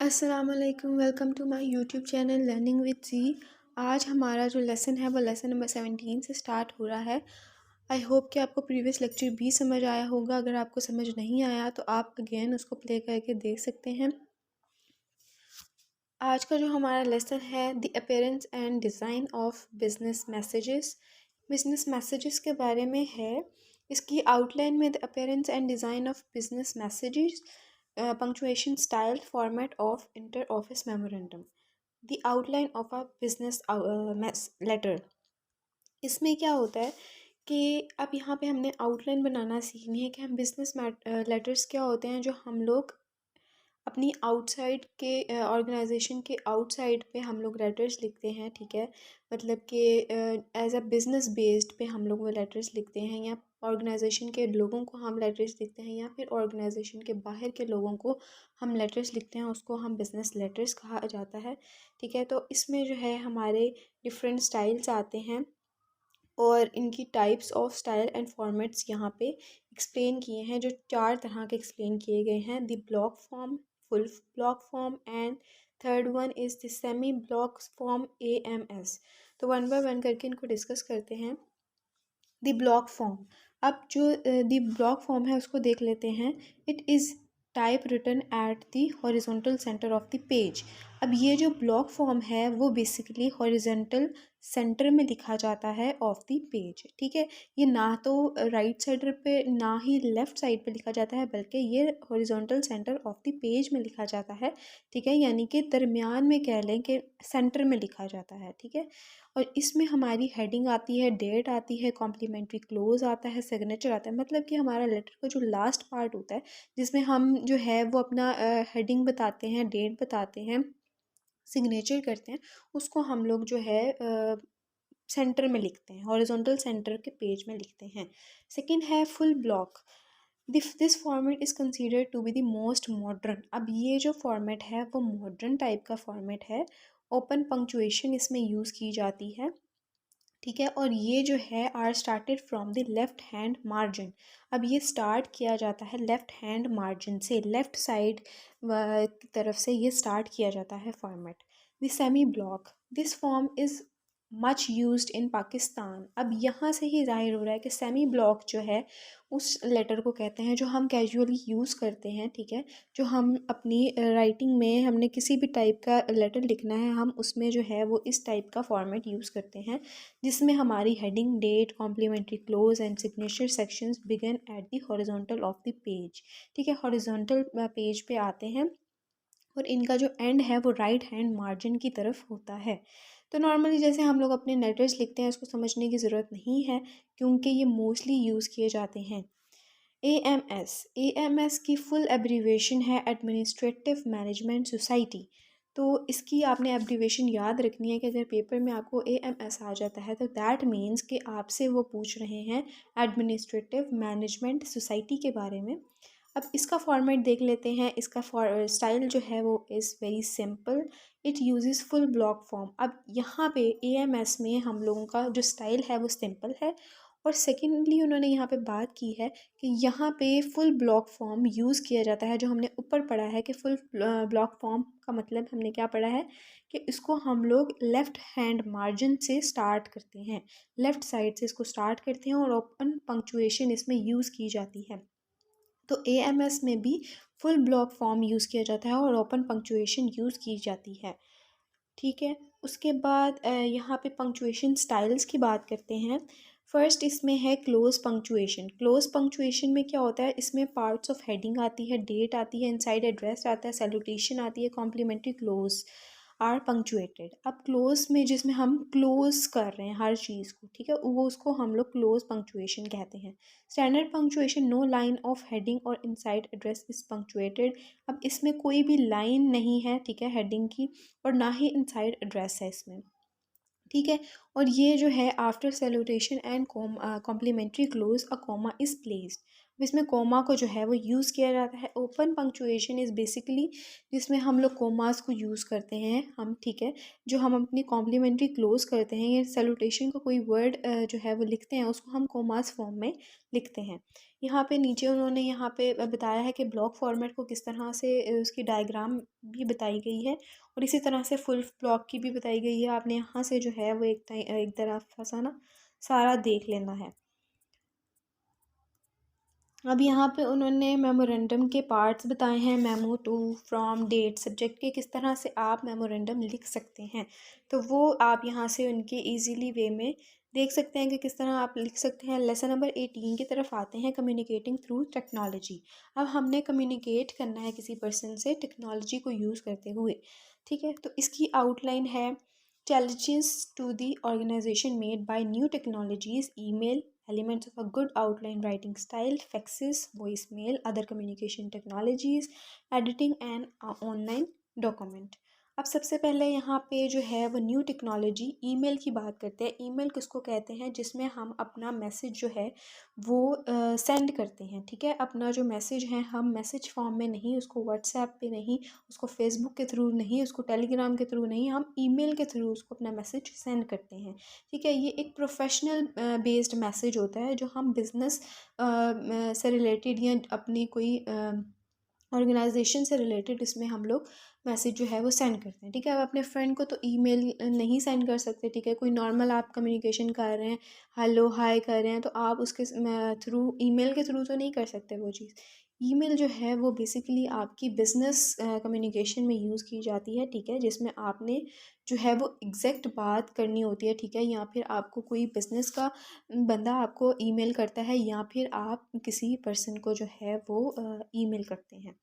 अस्सलाम वालेकुम। Welcome to my YouTube channel learning with जी। आज हमारा जो लेसन है वो लेसन नंबर 17 से स्टार्ट हो रहा है। आई होप कि आपको प्रीवियस लेक्चर भी समझ आया होगा। अगर आपको समझ नहीं आया तो आप अगेन उसको प्ले करके देख सकते हैं। आज का जो हमारा लेसन है the appearance and design of business messages. Business messages के बारे में है। इसकी आउटलाइन में the appearance and design of business messages, punctuation, style, format of inter office memorandum, the outline of a business letter. इसमें क्या होता है कि अब यहाँ पे हमने आउटलाइन बनाना सीखनी है कि हम बिजनेस लेटर्स क्या होते हैं जो हम लोग अपनी आउटसाइड के ऑर्गेनाइजेशन के आउटसाइड पे हम लोग लेटर्स लिखते हैं। ठीक है, मतलब कि एज अ बिज़नेस बेस्ड पे हम लोग वो लेटर्स लिखते हैं, या ऑर्गेनाइजेशन के लोगों को हम लेटर्स लिखते हैं, या फिर ऑर्गेनाइजेशन के बाहर के लोगों को हम लेटर्स लिखते हैं, उसको हम बिज़नेस लेटर्स कहा जाता है। ठीक है, तो इसमें जो है हमारे डिफरेंट स्टाइल्स आते हैं और इनकी types of style and formats यहाँ पे एक्सप्लेन किए हैं। जो 4 तरह के एक्सप्लेन किए गए हैं: the block form, full block form, and third one is the semi block form, AMS। तो वन बाय वन करके इनको डिस्कस करते हैं। द ब्लॉक फॉर्म, अब जो द ब्लॉक फॉर्म है उसको देख लेते हैं। It is type written at the horizontal centre of the page. अब ये जो ब्लॉक फॉर्म है वो बेसिकली हॉरिजॉन्टल सेंटर में लिखा जाता है ऑफ द पेज। ठीक है, ये ना तो राइट साइड पे ना ही लेफ़्ट साइड पे लिखा जाता है, बल्कि ये horizontal centre of the page में लिखा जाता है। ठीक है, यानी कि दरमियान में कह लें कि सेंटर में लिखा जाता है। ठीक है, और इसमें हमारी हेडिंग आती है, डेट आती है, कॉम्प्लीमेंट्री क्लोज आता है, सिग्नेचर आता है। मतलब कि हमारा लेटर का जो लास्ट पार्ट होता है जिसमें हम जो है वो अपना हेडिंग बताते हैं, डेट बताते हैं, सिग्नेचर करते हैं, उसको हम लोग जो है सेंटर में लिखते हैं, हॉरिजॉन्टल सेंटर के पेज में लिखते हैं। सेकंड है full block. This format is considered to be the most modern. अब ये जो फॉर्मेट है वो मॉडर्न टाइप का फॉर्मेट है। ओपन पंक्चुएशन इसमें यूज़ की जाती है। ठीक है, और ये जो है are started from the left hand margin. अब ये स्टार्ट किया जाता है लेफ़्ट हैंड मार्जिन से, लेफ़्ट साइड की तरफ से ये स्टार्ट किया जाता है format. The semi block, this form is much used in Pakistan. अब यहाँ से ही जाहिर हो रहा है कि सेमी ब्लॉक जो है उस लेटर को कहते हैं जो हम कैजुअली यूज़ करते हैं। ठीक है, जो हम अपनी राइटिंग में हमने किसी भी टाइप का लेटर लिखना है, हम उसमें जो है वो इस टाइप का फॉर्मेट यूज़ करते हैं, जिसमें हमारी heading, date, complimentary close and signature sections begin at the horizontal of the page. ठीक है, हॉरिजॉन्टल पेज पे आते हैं और इनका जो एंड है वो राइट हैंड मार्जिन की तरफ होता है। तो नॉर्मली जैसे हम लोग अपने लेटर्स लिखते हैं उसको समझने की ज़रूरत नहीं है, क्योंकि ये मोस्टली यूज़ किए जाते हैं। AMS की फुल एब्रीवेशन है एडमिनिस्ट्रेटिव मैनेजमेंट सोसाइटी। तो इसकी आपने एब्रीवेशन याद रखनी है कि अगर पेपर में आपको AMS आ जाता है तो दैट मीन्स कि आपसे वो पूछ रहे हैं एडमिनिस्ट्रेटिव मैनेजमेंट सोसाइटी के बारे में। अब इसका फॉर्मेट देख लेते हैं। इसका स्टाइल जो है वो is very simple. It uses full block form. अब यहाँ पे AMS में हम लोगों का जो स्टाइल है वो सिंपल है, और सेकेंडली उन्होंने यहाँ पे बात की है कि यहाँ पे फुल ब्लॉक फॉर्म यूज़ किया जाता है। जो हमने ऊपर पढ़ा है कि फुल ब्लॉक फॉर्म का मतलब हमने क्या पढ़ा है कि इसको हम लोग लेफ़्ट हैंड मार्जिन से स्टार्ट करते हैं, लेफ़्ट साइड से इसको स्टार्ट करते हैं, और ओपन पंक्चुएशन इसमें यूज़ की जाती है। तो AMS में भी फुल ब्लॉक फॉर्म यूज़ किया जाता है और ओपन पंक्चुएशन यूज़ की जाती है। ठीक है, उसके बाद यहाँ पे पंक्चुएशन स्टाइल्स की बात करते हैं। फर्स्ट इसमें है क्लोज पंक्चुएशन। क्लोज पंक्चुएशन में क्या होता है, इसमें पार्ट्स ऑफ हेडिंग आती है, डेट आती है, इनसाइड एड्रेस आता है, सैल्यूटेशन आती है, कॉम्प्लीमेंट्री क्लोज आर पंक्चुएटेड। अब क्लोज में जिसमें हम क्लोज कर रहे हैं हर चीज़ को, ठीक है, वो उसको हम लोग क्लोज पंक्चुएशन कहते हैं। Standard punctuation, no line of heading और इनसाइड एड्रेस इज पंक्चुएटेड। अब इसमें कोई भी लाइन नहीं है, ठीक है, हेडिंग की, और ना ही इनसाइड एड्रेस है इसमें। ठीक है, और ये जो है after salutation and complimentary close a comma is placed. इसमें कोमा को जो है वो यूज़ किया जाता है। ओपन पंक्चुएशन इज़ बेसिकली जिसमें हम लोग कोमास को यूज़ करते हैं हम, ठीक है, जो हम अपनी कॉम्प्लीमेंट्री क्लोज करते हैं या सैल्यूटेशन का कोई वर्ड जो है वो लिखते हैं, उसको हम कोमास फॉर्म में लिखते हैं। यहाँ पे नीचे उन्होंने यहाँ पे बताया है कि ब्लॉक फॉर्मेट को किस तरह से उसकी डायग्राम भी बताई गई है और इसी तरह से फुल ब्लॉक की भी बताई गई है। आपने यहाँ से जो है वो एक तरफ सा ना सारा देख लेना है। अब यहाँ पे उन्होंने मेमोरेंडम के पार्ट्स बताए हैं, memo, to, from, date, subject के किस तरह से आप मेमोरेंडम लिख सकते हैं। तो वो आप यहाँ से उनके इजीली वे में देख सकते हैं कि किस तरह आप लिख सकते हैं। लेसन नंबर 18 की तरफ आते हैं, कम्युनिकेटिंग थ्रू टेक्नोलॉजी। अब हमने कम्युनिकेट करना है किसी पर्सन से टेक्नोलॉजी को यूज़ करते हुए, ठीक है। तो इसकी आउटलाइन है, challenges to the organization made by new technologies, email, elements of a good outline writing style, faxes, voicemail, other communication technologies, editing and online document। अब सबसे पहले यहाँ पे जो है वो न्यू टेक्नोलॉजी ईमेल की बात करते हैं। ईमेल किसको कहते हैं? जिसमें हम अपना मैसेज जो है वो सेंड करते हैं, ठीक है। अपना जो मैसेज है हम मैसेज फॉर्म में नहीं, उसको व्हाट्सएप पे नहीं, उसको फेसबुक के थ्रू नहीं, उसको टेलीग्राम के थ्रू नहीं, हम ईमेल के थ्रू उसको अपना मैसेज सेंड करते हैं, ठीक है। ये एक प्रोफेशनल बेस्ड मैसेज होता है जो हम बिज़नेस से रिलेटेड या अपनी कोई ऑर्गेनाइजेशन से रिलेटेड इसमें हम लोग मैसेज जो है वो सेंड करते हैं, ठीक है। अब अपने फ्रेंड को तो ईमेल नहीं सेंड कर सकते, ठीक है। कोई नॉर्मल आप कम्युनिकेशन कर रहे हैं, हेलो हाय कर रहे हैं, तो आप उसके थ्रू ईमेल के थ्रू तो नहीं कर सकते वो चीज़। ईमेल जो है वो बेसिकली आपकी बिज़नेस कम्युनिकेशन में यूज़ की जाती है, ठीक है, जिसमें आपने जो है वो एग्जैक्ट बात करनी होती है, ठीक है। या फिर आपको कोई बिज़नेस का बंदा आपको ईमेल करता है या फिर आप किसी पर्सन को जो है वो ईमेल करते हैं।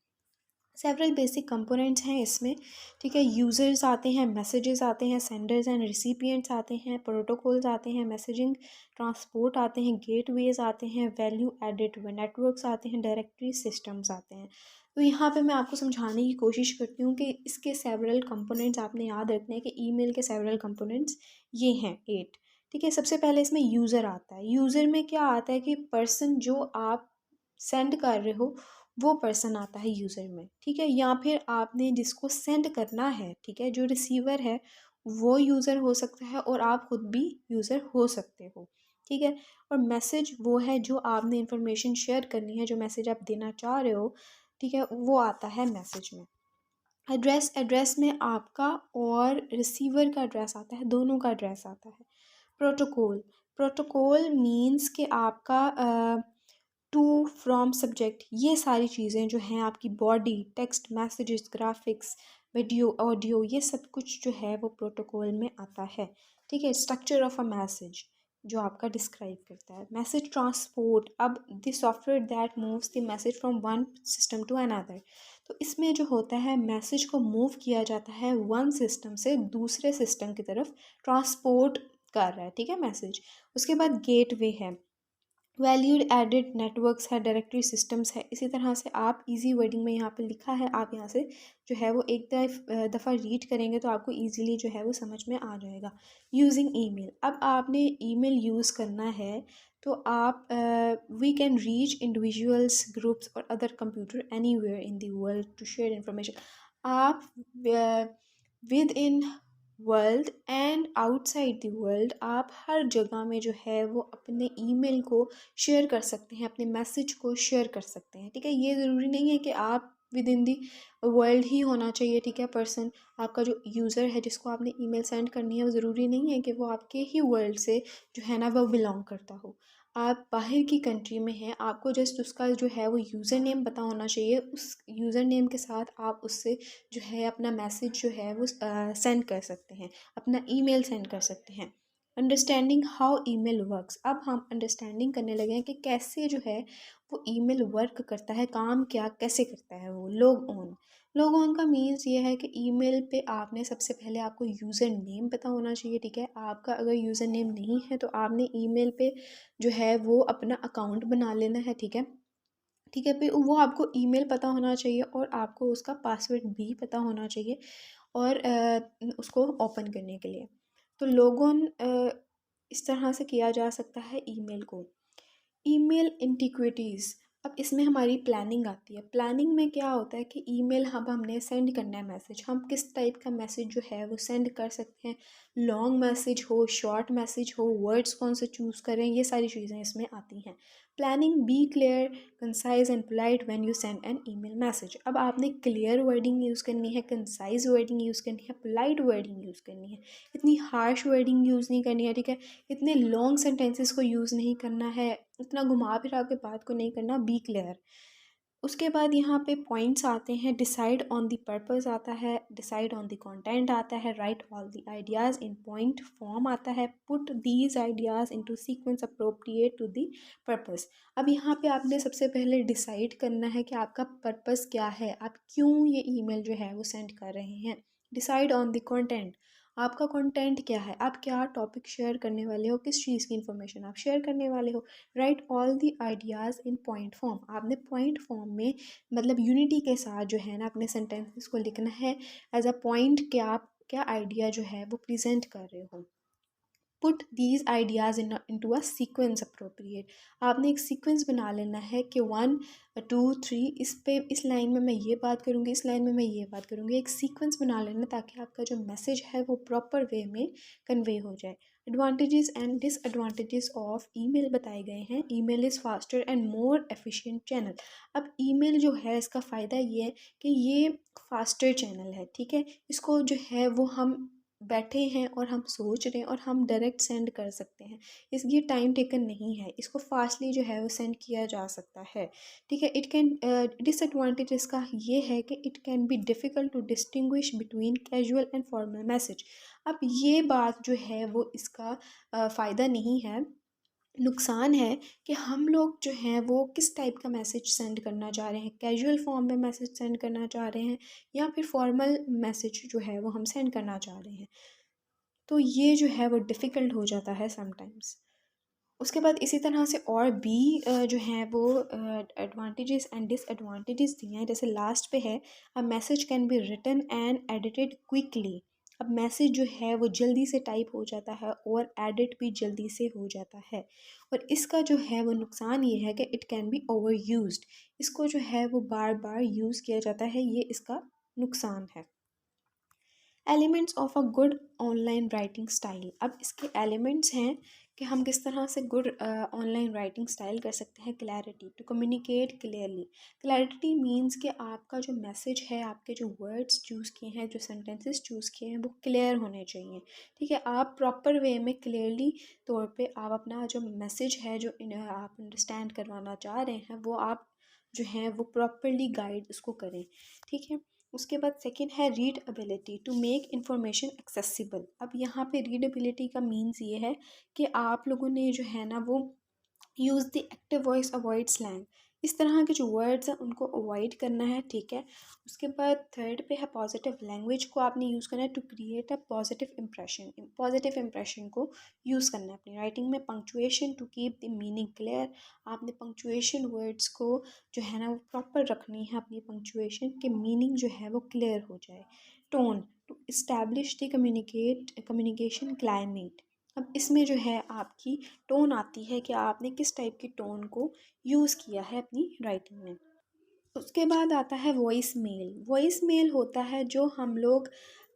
सेवरल बेसिक कंपोनेंट्स हैं इसमें, ठीक है। यूज़र्स आते हैं, मैसेजेस आते हैं, सेंडर्स एंड रिसिपिएंट्स आते हैं, प्रोटोकॉल्स आते हैं, मैसेजिंग ट्रांसपोर्ट आते हैं, गेटवेज आते हैं, वैल्यू एडिड नेटवर्क्स आते हैं, डायरेक्टरी सिस्टम्स आते हैं। तो यहाँ पे मैं आपको समझाने की कोशिश करती हूँ कि इसके सेवरल कंपोनेंट्स आपने याद रखने हैं कि ईमेल के सेवरल कंपोनेंट्स ये हैं 8, ठीक है। सबसे पहले इसमें यूज़र आता है। यूज़र में क्या आता है कि पर्सन जो आप सेंड कर रहे हो वो पर्सन आता है यूज़र में, ठीक है। या फिर आपने जिसको सेंड करना है, ठीक है, जो रिसीवर है वो यूज़र हो सकता है और आप खुद भी यूज़र हो सकते हो, ठीक है। और मैसेज वो है जो आपने इंफॉर्मेशन शेयर करनी है, जो मैसेज आप देना चाह रहे हो, ठीक है, वो आता है मैसेज में। एड्रेस में आपका और रिसीवर का एड्रेस आता है, दोनों का एड्रेस आता है। प्रोटोकॉल, प्रोटोकॉल मीन्स कि आपका टू, फ्रॉम, सब्जेक्ट, ये सारी चीज़ें जो हैं आपकी body, text, messages, graphics, video, audio, ये सब कुछ जो है वो प्रोटोकॉल में आता है, ठीक है। स्ट्रक्चर ऑफ अ मैसेज जो आपका डिस्क्राइब करता है। मैसेज ट्रांसपोर्ट, अब the software that moves the message from one system to another. तो इसमें जो होता है मैसेज को मूव किया जाता है वन सिस्टम से दूसरे सिस्टम की तरफ, ट्रांसपोर्ट कर रहा है, ठीक है, मैसेज। उसके बाद गेटवे है, वैल्यूड एडिड नेटवर्क्स है, डायरेक्टरी सिस्टम्स है। इसी तरह से आप इजी वर्डिंग में यहाँ पे लिखा है, आप यहाँ से जो है वो एक दफ़ा रीड करेंगे तो आपको इजीली जो है वो समझ में आ जाएगा। यूजिंग ईमेल, अब आपने ईमेल यूज़ करना है तो आप we can reach individuals, groups और other computer anywhere in the world to share information. आप within world and outside the world, आप हर जगह में जो है वो अपने ईमेल को शेयर कर सकते हैं, अपने मैसेज को शेयर कर सकते हैं, ठीक है। ये ज़रूरी नहीं है कि आप विद इन दी वर्ल्ड ही होना चाहिए, ठीक है, पर्सन। आपका जो यूज़र है जिसको आपने ईमेल सेंड करनी है वो ज़रूरी नहीं है कि वो आपके ही वर्ल्ड से जो है ना वो बिलोंग करता हो। आप बाहर की कंट्री में हैं, आपको जस्ट उसका जो है वो यूज़र नेम पता होना चाहिए। उस यूज़र नेम के साथ आप उससे जो है अपना मैसेज जो है वो सेंड कर सकते हैं, अपना ईमेल सेंड कर सकते हैं। अंडरस्टैंडिंग हाउ ईमेल वर्क्स, अब हम अंडरस्टैंडिंग करने लगे हैं कि कैसे जो है वो ईमेल वर्क करता है, काम क्या कैसे करता है वो। लॉग ऑन का मीन्स ये है कि ईमेल पे आपने सबसे पहले आपको यूज़र नेम पता होना चाहिए, ठीक है। आपका अगर यूज़र नेम नहीं है तो आपने ईमेल पे जो है वो अपना अकाउंट बना लेना है, ठीक है, ठीक है। फिर वो आपको ईमेल पता होना चाहिए और आपको उसका पासवर्ड भी पता होना चाहिए और उसको ओपन करने के लिए। तो लोगोन इस तरह से किया जा सकता है ईमेल को। ईमेल एंटिक्विटीज़, अब इसमें हमारी प्लानिंग आती है। प्लानिंग में क्या होता है कि ईमेल हम हमने सेंड करना है मैसेज, हम किस टाइप का मैसेज जो है वो सेंड कर सकते हैं, लॉन्ग मैसेज हो, शॉर्ट मैसेज हो, वर्ड्स कौन से चूज़ करें, ये सारी चीज़ें इसमें आती हैं। Planning, be clear, concise and polite when you send an email message. अब आपने क्लियर वर्डिंग यूज़ करनी है, कंसाइज वर्डिंग यूज़ करनी है, पोलाइट वर्डिंग यूज़ करनी है, इतनी हार्श वर्डिंग यूज़ नहीं करनी है, ठीक है, इतने लॉन्ग सेंटेंसेस को यूज़ नहीं करना है, इतना घुमा फिरा के बात को नहीं करना, बी क्लियर। उसके बाद यहाँ पे पॉइंट्स आते हैं, डिसाइड ऑन द पर्पस आता है, डिसाइड ऑन द कंटेंट आता है, write all the ideas in point form आता है, put these ideas into sequence appropriate to the purpose. अब यहाँ पे आपने सबसे पहले डिसाइड करना है कि आपका पर्पस क्या है, आप क्यों ये ईमेल जो है वो सेंड कर रहे हैं। डिसाइड ऑन द कंटेंट, आपका कंटेंट क्या है, आप क्या टॉपिक शेयर करने वाले हो, किस चीज़ की इंफॉर्मेशन आप शेयर करने वाले हो। Right all the ideas in point form, आपने पॉइंट फॉर्म में मतलब यूनिटी के साथ जो है ना अपने सेंटेंसेस को लिखना है एज अ पॉइंट कि आप क्या आइडिया जो है वो प्रेजेंट कर रहे हो। Put these ideas into a sequence appropriate, आपने एक सीक्वेंस बना लेना है कि 1 2 3 इस पे इस लाइन में मैं ये बात करूँगी, इस लाइन में मैं ये बात करूँगी, एक सीक्वेंस बना लेना ताकि आपका जो मैसेज है वो प्रॉपर वे में कन्वे हो जाए। Advantages and disadvantages of email बताए गए हैं। Email is faster and more efficient channel. अब ईमेल जो है इसका फ़ायदा ये है कि ये फास्टर चैनल है, ठीक है, इसको जो है वो हम बैठे हैं और हम सोच रहे हैं और हम डायरेक्ट सेंड कर सकते हैं, इस ये टाइम टेकन नहीं है, इसको फास्टली जो है वो सेंड किया जा सकता है, ठीक है। इट कैन डिसएडवांटेज इसका ये है कि it can be difficult to distinguish between casual and formal message. अब ये बात जो है वो इसका फ़ायदा नहीं है, नुकसान है कि हम लोग जो हैं वो किस टाइप का मैसेज सेंड करना चाह रहे हैं, कैजुअल फॉर्म में मैसेज सेंड करना चाह रहे हैं या फिर फॉर्मल मैसेज जो है वो हम सेंड करना चाह रहे हैं, तो ये जो है वो डिफ़िकल्ट हो जाता है समटाइम्स। उसके बाद इसी तरह से और भी जो हैं वो एडवांटेजेस एंड डिसएडवांटेजेस दिए हैं। जैसे लास्ट पे है, a message can be written and edited quickly. अब मैसेज जो है वो जल्दी से टाइप हो जाता है और एडिट भी जल्दी से हो जाता है। और इसका जो है वो नुकसान ये है कि it can B over used, इसको जो है वो बार बार यूज़ किया जाता है, ये इसका नुकसान है। Elements of a good online writing style, अब इसके एलिमेंट्स हैं कि हम किस तरह से गुड ऑनलाइन राइटिंग स्टाइल कर सकते हैं। Clarity, to communicate clearly. Clarity means कि आपका जो मैसेज है, आपके जो वर्ड्स चूज़ किए हैं, जो सेंटेंसेस चूज़ किए हैं, वो क्लियर होने चाहिए, ठीक है। आप प्रॉपर वे में क्लियरली तौर पे आप अपना जो मैसेज है, जो आप अंडरस्टैंड करवाना चाह रहे हैं, वो आप जो हैं वो प्रॉपरली गाइड उसको करें, ठीक है। उसके बाद सेकंड है readability, to make information accessible. अब यहाँ पे रीडएबिलिटी का मीन्स ये है कि आप लोगों ने जो है ना वो use the active voice, avoid slang, इस तरह के जो वर्ड्स हैं उनको अवॉइड करना है, ठीक है। उसके बाद थर्ड पे है पॉजिटिव लैंग्वेज को आपने यूज़ करना है to create a positive impression, positive impression को यूज़ करना है अपनी राइटिंग में। Punctuation, to keep the meaning clear, आपने पंक्चुएशन वर्ड्स को जो है ना वो प्रॉपर रखनी है, अपनी पंक्चुएशन के मीनिंग जो है वो क्लियर हो जाए। Tone, to establish the communication climate, अब इसमें जो है आपकी टोन आती है कि आपने किस टाइप की टोन को यूज़ किया है अपनी राइटिंग में। उसके बाद आता है वॉइस मेल। वॉइस मेल होता है जो हम लोग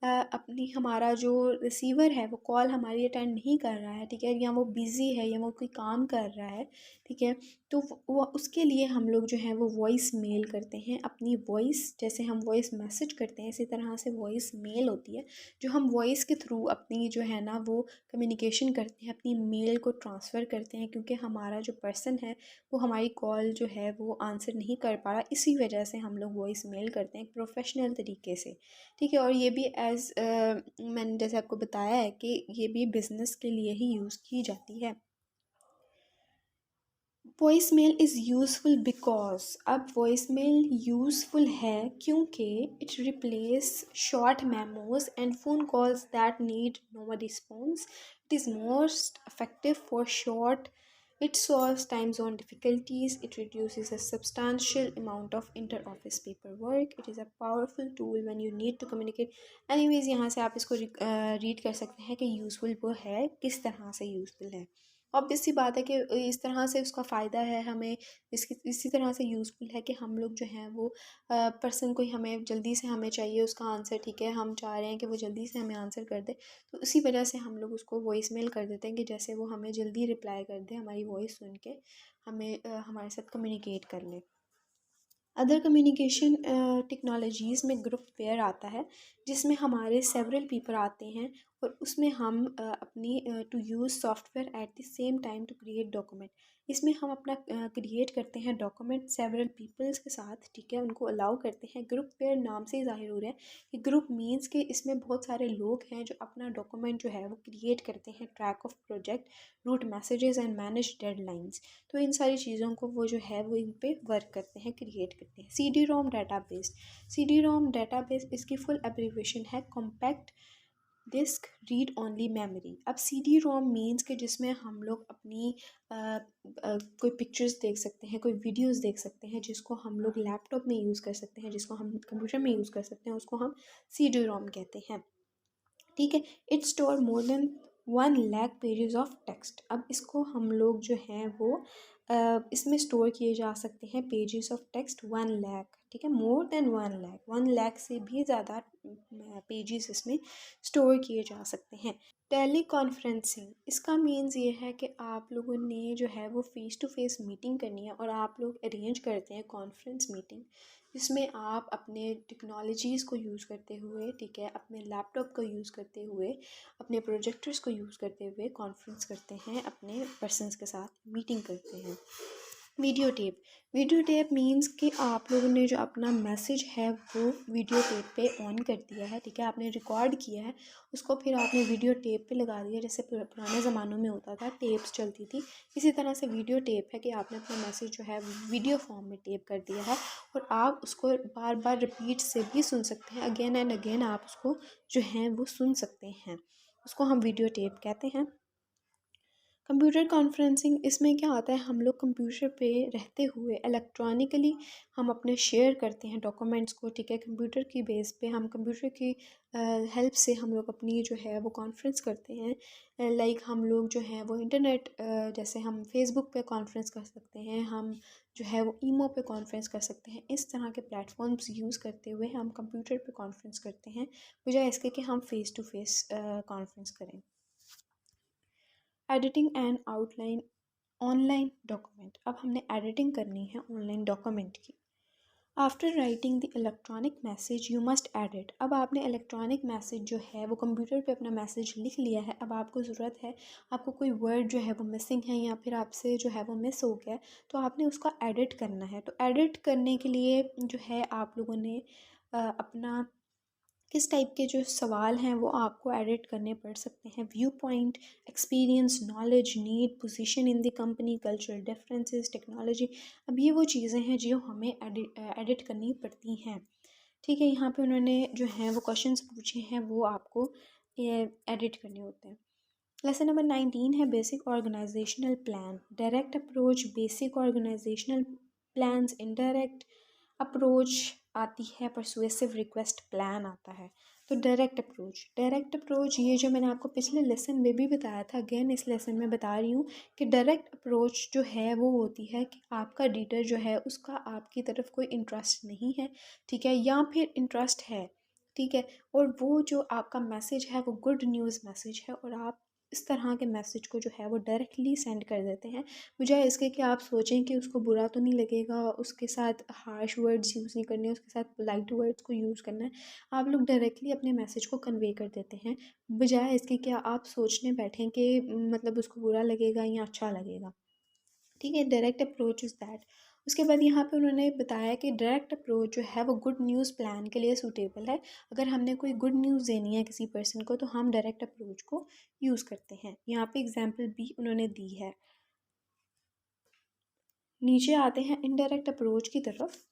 अपनी हमारा जो रिसीवर है वो कॉल हमारी अटेंड नहीं कर रहा है, ठीक है, या वो बिज़ी है या वो कोई काम कर रहा है, ठीक है, तो वो उसके लिए हम लोग जो है वो वॉइस मेल करते हैं। अपनी वॉइस, जैसे हम वॉइस मैसेज करते हैं इसी तरह से वॉइस मेल होती है, जो हम वॉइस के थ्रू अपनी जो है ना वो कम्युनिकेशन करते हैं, अपनी मेल को ट्रांसफ़र करते हैं, क्योंकि हमारा जो पर्सन है वो हमारी कॉल जो है वो आंसर नहीं कर पा रहा, इसी वजह से हम लोग वॉइस मेल करते हैं एक प्रोफेशनल तरीके से, ठीक है। और ये भी एज़ मैंने जैसे आपको बताया है कि ये भी बिज़नेस के लिए ही यूज़ की जाती है। Voice mail is useful because, अब वॉइस मेल यूज़फुल है क्योंकि it replace short memos and phone calls that need no response. It is most effective for short, it solves time zone difficulties, it reduces a substantial amount of inter-office paperwork, it is a powerful tool when you need to communicate। anyways यहाँ से आप इसको read कर सकते हैं कि useful वो है, किस तरह से यूज़फुल है। ऑब्वियस सी बात है कि इस तरह से उसका फ़ायदा है हमें, इसी तरह से यूज़फुल है कि हम लोग जो हैं वो पर्सन कोई हमें जल्दी से हमें चाहिए उसका आंसर, ठीक है, हम चाह रहे हैं कि वो जल्दी से हमें आंसर कर दे, तो इसी वजह से हम लोग उसको वॉइस मेल कर देते हैं कि जैसे वो हमें जल्दी रिप्लाई कर दे, हमारी वॉइस सुन के हमें हमारे साथ कम्युनिकेट कर ले। अदर कम्युनिकेशन टेक्नोलॉजीज़ में ग्रुप पेयर आता है, जिसमें हमारे सेवरल पीपल आते हैं, और उसमें हम अपनी to use software at the same time to create document. इसमें हम अपना क्रिएट करते हैं डॉक्यूमेंट सेवरल पीपल्स के साथ, ठीक है, उनको अलाउ करते हैं। ग्रुप पेयर नाम से ही ज़ाहिर हो रहा है कि ग्रुप मीन्स कि इसमें बहुत सारे लोग हैं जो अपना डॉक्यूमेंट जो है वो क्रिएट करते हैं, track of project, route messages and manage deadlines. तो इन सारी चीज़ों को वो जो है वो इन पे वर्क करते हैं, क्रिएट करते हैं। C D ROM database, C D ROM database इसकी फुल एब्रीविएशन है compact disc read only memory. अब सी डी रोम मीन्स के जिसमें हम लोग अपनी कोई पिक्चर्स देख सकते हैं, कोई वीडियोस देख सकते हैं, जिसको हम लोग लैपटॉप में यूज़ कर सकते हैं, जिसको हम कंप्यूटर में यूज़ कर सकते हैं, उसको हम सी डी रोम कहते हैं, ठीक है। It store more than 1 lakh pages of text. अब इसको हम लोग जो हैं वो इसमें स्टोर किए जा सकते हैं पेजेस ऑफ टेक्स्ट 1 लाख, ठीक है, मोर देन 1 लाख, 1 लाख से भी ज़्यादा पेजेस इसमें स्टोर किए जा सकते हैं। टेली कॉन्फ्रेंसिंग, इसका मीन्स ये है कि आप लोगों ने जो है वो फ़ेस टू फेस मीटिंग करनी है, और आप लोग अरेंज करते हैं कॉन्फ्रेंस मीटिंग, जिसमें आप अपने टेक्नोलॉजीज़ को यूज़ करते हुए, ठीक है, अपने लैपटॉप को यूज़ करते हुए, अपने प्रोजेक्टर्स को यूज़ करते हुए कॉन्फ्रेंस करते हैं, अपने पर्सनस के साथ मीटिंग करते हैं। Video tape, video tape means कि आप लोगों ने जो अपना मैसेज है वो वीडियो टेप पे ऑन कर दिया है, ठीक है, आपने रिकॉर्ड किया है, उसको फिर आपने वीडियो टेप पे लगा दिया, जैसे पुराने ज़मानों में होता था, टेप्स चलती थी, इसी तरह से वीडियो टेप है कि आपने अपना मैसेज जो है वीडियो फॉर्म में टेप कर दिया है, और आप उसको बार बार रिपीट से भी सुन सकते हैं, अगेन एंड अगेन आप उसको जो है वो सुन सकते हैं, उसको हम वीडियो टेप कहते हैं। कंप्यूटर कॉन्फ्रेंसिंग, इसमें क्या होता है, हम लोग कंप्यूटर पे रहते हुए इलेक्ट्रॉनिकली हम अपने शेयर करते हैं डॉक्यूमेंट्स को, ठीक है, कंप्यूटर की बेस पे हम कंप्यूटर की हेल्प से हम लोग अपनी जो है वो कॉन्फ्रेंस करते हैं। लाइक हम लोग जो है वो इंटरनेट, जैसे हम फेसबुक पे कॉन्फ्रेंस कर सकते हैं, हम जो है वो ईमो पे कॉन्फ्रेंस कर सकते हैं, इस तरह के प्लेटफॉर्म्स यूज़ करते हुए हम कंप्यूटर पे कॉन्फ्रेंस करते हैं, बजाय इसके कि हम फ़ेस टू फेस कॉन्फ्रेंस करें। Editing and outline online document, अब हमने एडिटिंग करनी है ऑनलाइन डॉक्यूमेंट की। After writing the electronic message you must edit, अब आपने इलेक्ट्रॉनिक मैसेज जो है वो कंप्यूटर पे अपना मैसेज लिख लिया है, अब आपको ज़रूरत है, आपको कोई वर्ड जो है वो मिसिंग है या फिर आपसे जो है वो मिस हो गया है, तो आपने उसका एडिट करना है। तो एडिट करने के लिए जो है आप लोगों ने अपना किस टाइप के जो सवाल हैं वो आपको एडिट करने पड़ सकते हैं, view point, experience, knowledge, need, position in the company, cultural differences, technology. अब ये वो चीज़ें हैं जो हमें एडिट करनी पड़ती हैं, ठीक है। यहाँ पे उन्होंने जो हैं वो क्वेश्चंस पूछे हैं, वो आपको एडिट करने होते हैं। लेसन नंबर 19 है basic organisational plan, direct approach, basic organisational plans, indirect approach आती है, परसुएसिव रिक्वेस्ट प्लान आता है। तो डायरेक्ट अप्रोच ये जो मैंने आपको पिछले लेसन में भी बताया था, अगेन इस लेसन में बता रही हूँ कि डायरेक्ट अप्रोच जो है वो होती है कि आपका रीडर जो है उसका आपकी तरफ कोई इंटरेस्ट नहीं है, ठीक है, या फिर इंटरेस्ट है, ठीक है, और वो जो आपका मैसेज है वो गुड न्यूज़ मैसेज है, और आप इस तरह के मैसेज को जो है वो डायरेक्टली सेंड कर देते हैं, बजाय इसके कि आप सोचें कि उसको बुरा तो नहीं लगेगा, उसके साथ हार्श वर्ड्स यूज़ नहीं करने, उसके साथ पोलाइट वर्ड्स को यूज़ करना है, आप लोग डायरेक्टली अपने मैसेज को कन्वे कर देते हैं, बजाय इसके कि आप सोचने बैठें कि मतलब उसको बुरा लगेगा या अच्छा लगेगा, ठीक है। Direct approach is that. उसके बाद यहाँ पे उन्होंने बताया कि डायरेक्ट अप्रोच जो है वो गुड न्यूज़ प्लान के लिए सूटेबल है। अगर हमने कोई गुड न्यूज़ देनी है किसी पर्सन को, तो हम डायरेक्ट अप्रोच को यूज़ करते हैं। यहाँ पे एग्जांपल भी उन्होंने दी है। नीचे आते हैं इनडायरेक्ट अप्रोच की तरफ।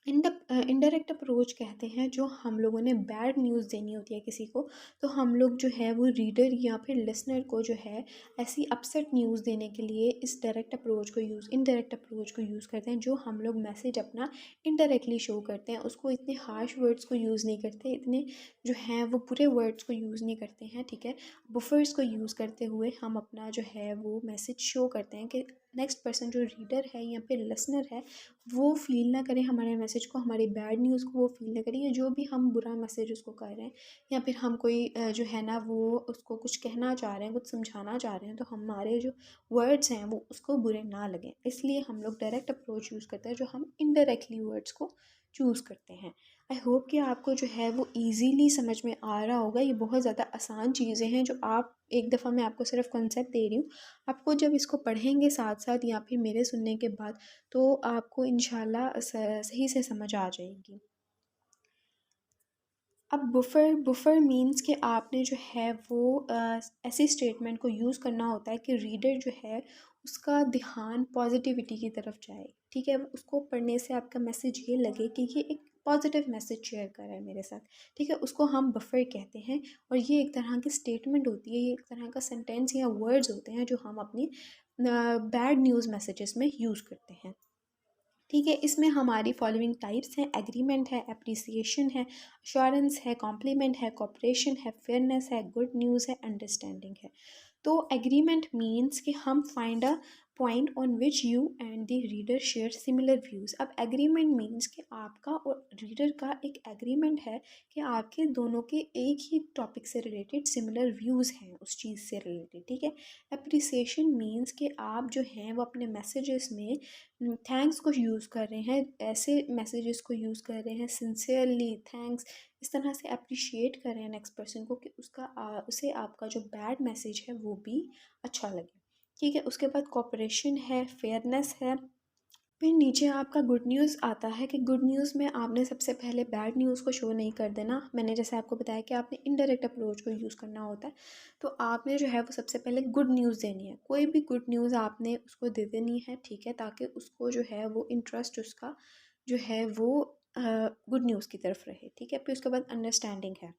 इनडायरेक्ट अप्रोच कहते हैं जो हम लोगों ने बैड न्यूज़ देनी होती है किसी को, तो हम लोग जो है वो रीडर या फिर लिसनर को जो है ऐसी अपसेट न्यूज़ देने के लिए इस डायरेक्ट अप्रोच को इनडायरेक्ट अप्रोच को यूज़ करते हैं, जो हम लोग मैसेज अपना इनडायरेक्टली शो करते हैं, उसको इतने हार्श वर्ड्स को यूज़ नहीं करते, इतने जो हैं वो बुरे वर्ड्स को यूज़ नहीं करते हैं, ठीक है। बुफर्स को यूज़ करते हुए हम अपना जो है वो मैसेज शो करते हैं कि नेक्स्ट पर्सन जो रीडर है या फिर लिसनर है वो फ़ील ना करे हमारे मैसेज को, हमारी बैड न्यूज़ को वो फ़ील ना करे, या जो भी हम बुरा मैसेज उसको कर रहे हैं, या फिर हम कोई जो है ना वो उसको कुछ कहना चाह रहे हैं, कुछ समझाना चाह रहे हैं, तो हमारे जो वर्ड्स हैं वो उसको बुरे ना लगें, इसलिए हम लोग डायरेक्ट अप्रोच यूज़ करते हैं, जो हम इनडायरेक्टली वर्ड्स को चूज़ करते हैं। आई होप कि आपको जो है वो ईज़िली समझ में आ रहा होगा। ये बहुत ज़्यादा आसान चीज़ें हैं जो आप एक दफ़ा मैं आपको सिर्फ कॉन्सेप्ट दे रही हूँ। आपको जब इसको पढ़ेंगे साथ साथ या फिर मेरे सुनने के बाद, तो आपको इंशाल्लाह सही से समझ आ जाएगी। अब बुफर मीन्स कि आपने जो है वो ऐसी स्टेटमेंट को यूज़ करना होता है कि रीडर जो है उसका ध्यान पॉजिटिविटी की तरफ जाए, ठीक है। उसको पढ़ने से आपका मैसेज ये लगे कि ये एक पॉजिटिव मैसेज शेयर कर रहा है मेरे साथ, ठीक है। उसको हम बफर कहते हैं, और ये एक तरह की स्टेटमेंट होती है, ये एक तरह का सेंटेंस या वर्ड्स होते हैं जो हम अपनी बैड न्यूज़ मैसेजेस में यूज़ करते हैं, ठीक है। इसमें हमारी फॉलोइंग टाइप्स हैं: एग्रीमेंट है, अप्रिसिएशन है, अश्योरेंस है, कॉम्प्लीमेंट है, कॉपरेशन है, फेयरनेस है, गुड न्यूज़ है, अंडरस्टैंडिंग है। तो एग्रीमेंट मीन्स कि हम find a point on which you and the reader share similar views. अब एग्रीमेंट मीन्स कि आपका और रीडर का एक एग्रीमेंट है कि आपके दोनों के एक ही टॉपिक से रिलेटेड सिमिलर व्यूज़ हैं उस चीज़ से रिलेटेड, ठीक है। अप्रिसिएशन मीन्स कि आप जो हैं वो अपने मैसेजेस में थैंक्स को यूज़ कर रहे हैं, ऐसे मैसेजेस को यूज़ कर रहे हैं सिंसियरली, थैंक्स, इस तरह से अप्रिशिएट कर रहे हैं नेक्स्ट पर्सन को कि उसे आपका जो बैड मैसेज है वो भी अच्छा लगे, ठीक है। उसके बाद कॉपरेशन है, फेयरनेस है, फिर नीचे आपका गुड न्यूज़ आता है कि गुड न्यूज़ में आपने सबसे पहले बैड न्यूज़ को शो नहीं कर देना। मैंने जैसे आपको बताया कि आपने इनडायरेक्ट अप्रोच को यूज़ करना होता है, तो आपने जो है वो सबसे पहले गुड न्यूज़ देनी है, कोई भी गुड न्यूज़ आपने उसको दे देनी है, ठीक है, ताकि उसको जो है वो इंटरेस्ट उसका जो है वो गुड न्यूज़ की तरफ रहे, ठीक है। फिर उसके बाद अंडरस्टैंडिंग है,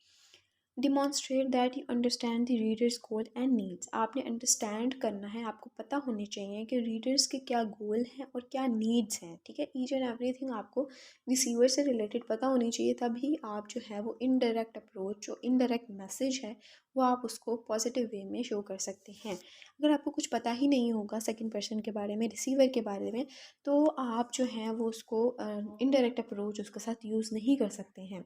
demonstrate that you understand the readers goal and needs. आपने अंडरस्टैंड करना है, आपको पता होनी चाहिए कि रीडर्स के क्या गोल हैं और क्या नीड्स हैं, ठीक है। ईच एंड एवरीथिंग आपको रिसीवर से रिलेटेड पता होनी चाहिए, तभी आप जो है वो इनडायरेक्ट अप्रोच, जो इनडायरेक्ट मैसेज है वो आप उसको पॉजिटिव वे में शो कर सकते हैं। अगर आपको कुछ पता ही नहीं होगा सेकंड पर्सन के बारे में, रिसीवर के बारे में, तो आप जो हैं वो उसको इनडायरेक्ट अप्रोच उसके साथ यूज़ नहीं कर सकते हैं।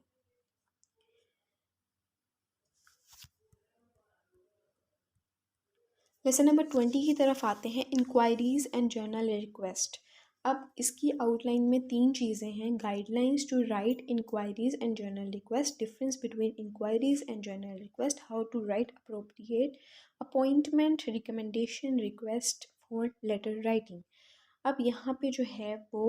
लेसन नंबर 20 की तरफ आते हैं, इंक्वायरीज़ एंड जर्नल रिक्वेस्ट। अब इसकी आउटलाइन में तीन चीज़ें हैं: guidelines to write inquiries and journal request, difference between inquiries and journal request, how to write appropriate, appointment, recommendation, request for letter writing. अब यहाँ पे जो है वो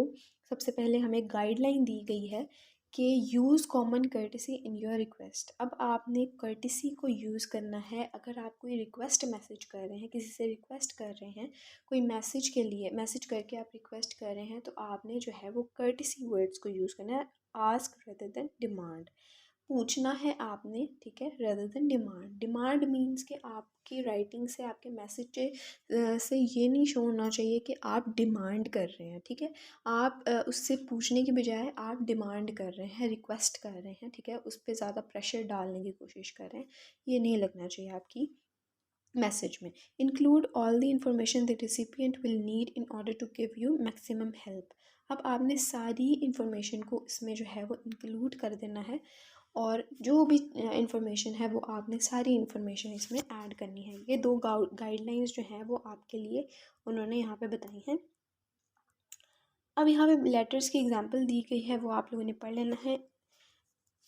सबसे पहले हमें गाइडलाइन दी गई है कि use common courtesy in your request. अब आपने कर्टेसी को यूज़ करना है, अगर आप कोई रिक्वेस्ट मैसेज कर रहे हैं, किसी से रिक्वेस्ट कर रहे हैं, कोई मैसेज के लिए मैसेज करके आप रिक्वेस्ट कर रहे हैं, तो आपने जो है वो कर्टेसी वर्ड्स को यूज़ करना है, आस्क रेदर देन डिमांड। पूछना है आपने, ठीक है, rather than demand. Demand means कि आपकी राइटिंग से, आपके मैसेज से ये नहीं शो होना चाहिए कि आप डिमांड कर रहे हैं, ठीक है। आप उससे पूछने की बजाय आप डिमांड कर रहे हैं, रिक्वेस्ट कर रहे हैं, ठीक है, उस पर ज़्यादा प्रेशर डालने की कोशिश कर रहे हैं, ये नहीं लगना चाहिए आपकी मैसेज में। Include all the information the recipient will need in order to give you maximum help. अब आपने सारी इंफॉर्मेशन को इसमें जो है वो इंक्लूड कर देना है, और जो भी इंफॉर्मेशन है वो आपने सारी इंफॉर्मेशन इसमें ऐड करनी है। ये दो गाइडलाइंस जो हैं वो आपके लिए उन्होंने यहाँ पे बताई हैं। अब यहाँ पे लेटर्स की एग्जांपल दी गई है, वो आप लोगों ने पढ़ लेना है।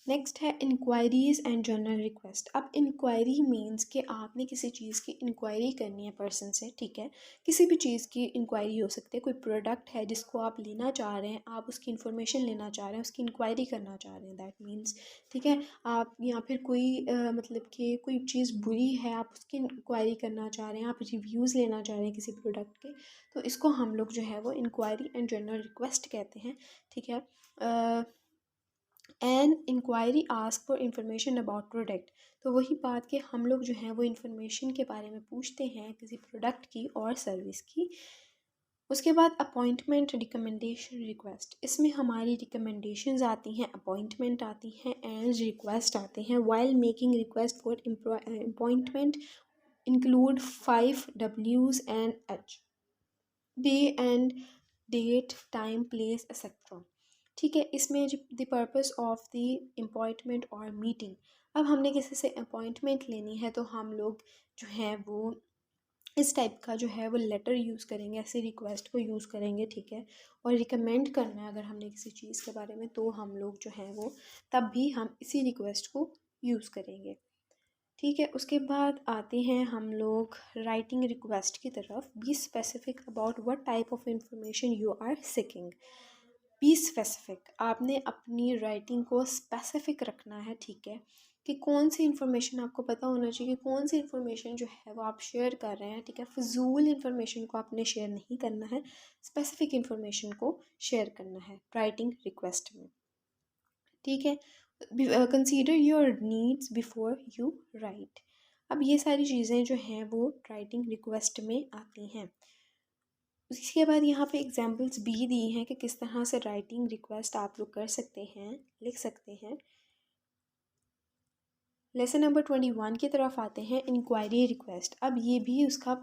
नेक्स्ट है इंक्वायरीज़ एंड जनरल रिक्वेस्ट। अब इंक्वायरी मीन्स कि आपने किसी चीज़ की इंक्वायरी करनी है पर्सन से, ठीक है। किसी भी चीज़ की इंक्वायरी हो सकती है, कोई प्रोडक्ट है जिसको आप लेना चाह रहे हैं, आप उसकी इन्फॉर्मेशन लेना चाह रहे हैं, उसकी इंक्वायरी करना चाह रहे हैं, दैट मीन्स, ठीक है। आप या फिर कोई मतलब कि कोई चीज़ बुरी है, आप उसकी इंक्वायरी करना चाह रहे हैं, आप रिव्यूज़ लेना चाह रहे हैं किसी प्रोडक्ट के, तो इसको हम लोग जो है वो इंक्वायरी एंड जनरल रिक्वेस्ट कहते हैं, ठीक है। An inquiry ask for information about product. तो वही बात कि हम लोग जो हैं वो इन्फॉर्मेशन के बारे में पूछते हैं किसी प्रोडक्ट की और सर्विस की। उसके बाद अपॉइंटमेंट रिकमेंडेशन रिक्वेस्ट, इसमें हमारी रिकमेंडेशंस आती हैं, अपॉइंटमेंट आती हैं एंड रिक्वेस्ट आते हैं। While making request for appointment include 5 Ws and H, day and date, time, place etcetera, ठीक है। इसमें जो the purpose of the appointment और मीटिंग, अब हमने किसी से अपॉइंटमेंट लेनी है तो हम लोग जो है वो इस टाइप का जो है वो लेटर यूज़ करेंगे, ऐसे रिक्वेस्ट को यूज़ करेंगे, ठीक है। और रिकमेंड करना है अगर हमने किसी चीज़ के बारे में, तो हम लोग जो है वो तब भी हम इसी रिक्वेस्ट को यूज़ करेंगे, ठीक है। उसके बाद आते हैं हम लोग राइटिंग रिक्वेस्ट की तरफ। Be specific about what type of information you are seeking. Be specific, आपने अपनी राइटिंग को स्पेसिफिक रखना है, ठीक है, कि कौन सी इन्फॉर्मेशन आपको पता होना चाहिए, कौन सी इन्फॉर्मेशन जो है वो आप शेयर कर रहे हैं, ठीक है। फजूल इन्फॉर्मेशन को आपने शेयर नहीं करना है, स्पेसिफिक इन्फॉर्मेशन को शेयर करना है राइटिंग रिक्वेस्ट में, ठीक है। Consider your needs before you right. अब ये सारी चीज़ें जो हैं वो राइटिंग रिक्वेस्ट में आती हैं। उसके बाद यहाँ पे एग्जांपल्स भी दी हैं कि किस तरह से राइटिंग रिक्वेस्ट आप लोग कर सकते हैं, लिख सकते हैं। लेसन नंबर 21 की तरफ आते हैं, इंक्वायरी रिक्वेस्ट। अब ये भी उसका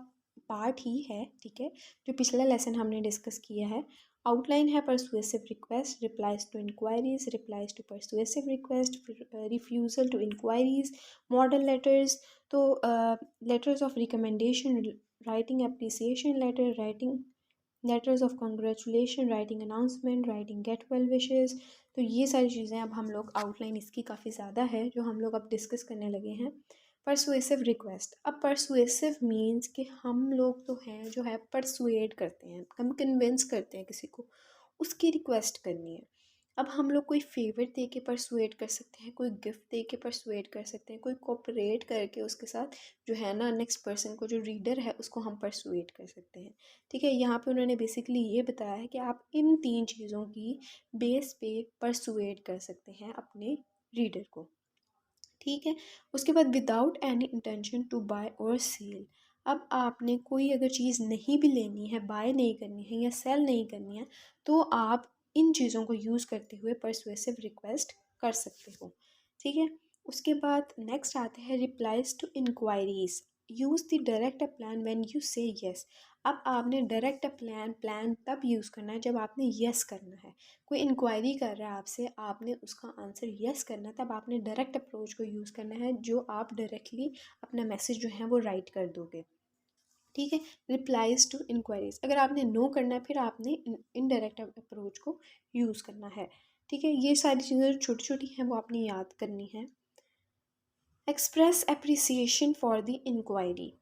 पार्ट ही है, ठीक है, जो पिछला लेसन हमने डिस्कस किया है। आउटलाइन है persuasive request, replies to inquiries, replies to persuasive request, refusal to inquiries, model letters, तो letters of recommendation, writing appreciation letter, writing letters of congratulation, writing announcement, writing get well wishes. तो ये सारी चीज़ें अब हम लोग, outline इसकी काफ़ी ज़्यादा है जो हम लोग अब डिस्कस करने लगे हैं। परसुएसिव रिक्वेस्ट, अब परसुएसिव मीन्स कि हम लोग तो हैं जो है परसुएड करते हैं, हम कन्विंस करते हैं किसी को, उसकी रिक्वेस्ट करनी है। अब हम लोग कोई फेवर दे के परसुएड कर सकते हैं, कोई गिफ्ट दे के परसुएड कर सकते हैं, कोई कोऑपरेट करके उसके साथ जो है ना नेक्स्ट पर्सन को, जो रीडर है उसको हम परसुएड कर सकते हैं, ठीक है। यहाँ पे उन्होंने बेसिकली ये बताया है कि आप इन 3 चीज़ों की बेस पे परसुएड कर सकते हैं अपने रीडर को, ठीक है। उसके बाद without any intention to buy और सेल। अब आपने कोई अगर चीज़ नहीं भी लेनी है, बाय नहीं करनी है या सेल नहीं करनी है, तो आप इन चीज़ों को यूज़ करते हुए परसुएसिव रिक्वेस्ट कर सकते हो, ठीक है। उसके बाद नेक्स्ट आते हैं replies to inquiries. Use the direct plan when you say yes. अब आपने डायरेक्ट प्लान तब यूज़ करना है जब आपने येस करना है। कोई इंक्वायरी कर रहा है आपसे, आपने उसका आंसर येस करना है, तब आपने डायरेक्ट अप्रोच को यूज़ करना है, जो आप डायरेक्टली अपना मैसेज जो है वो राइट कर दोगे, ठीक है। रिप्लाइज टू इंक्वायरीज, अगर आपने नो करना है फिर आपने इनडायरेक्ट अप्रोच को यूज़ करना है, ठीक है। ये सारी चीज़ें जो छोटी छोटी हैं वो आपने याद करनी है। Express appreciation for the inquiry.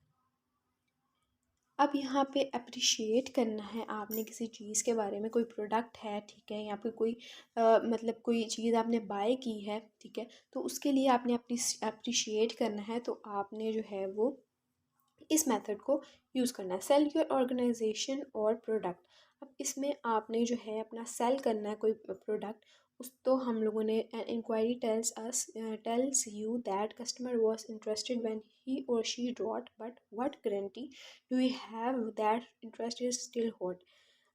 अब यहाँ पे अप्रिशिएट करना है आपने किसी चीज़ के बारे में, कोई प्रोडक्ट है, ठीक है, या फिर कोई मतलब कोई चीज़ आपने बाय की है, ठीक है, तो उसके लिए आपने अप्रिशिएट करना है, तो आपने जो है वो इस मेथड को यूज़ करना है। सेल योर ऑर्गेनाइजेशन और प्रोडक्ट। अब इसमें आपने जो है अपना सेल करना है कोई प्रोडक्ट, उस तो हम लोगों ने inquiry tells you that customer was interested when he और she dot, but what guarantee do you have that interest is still hot.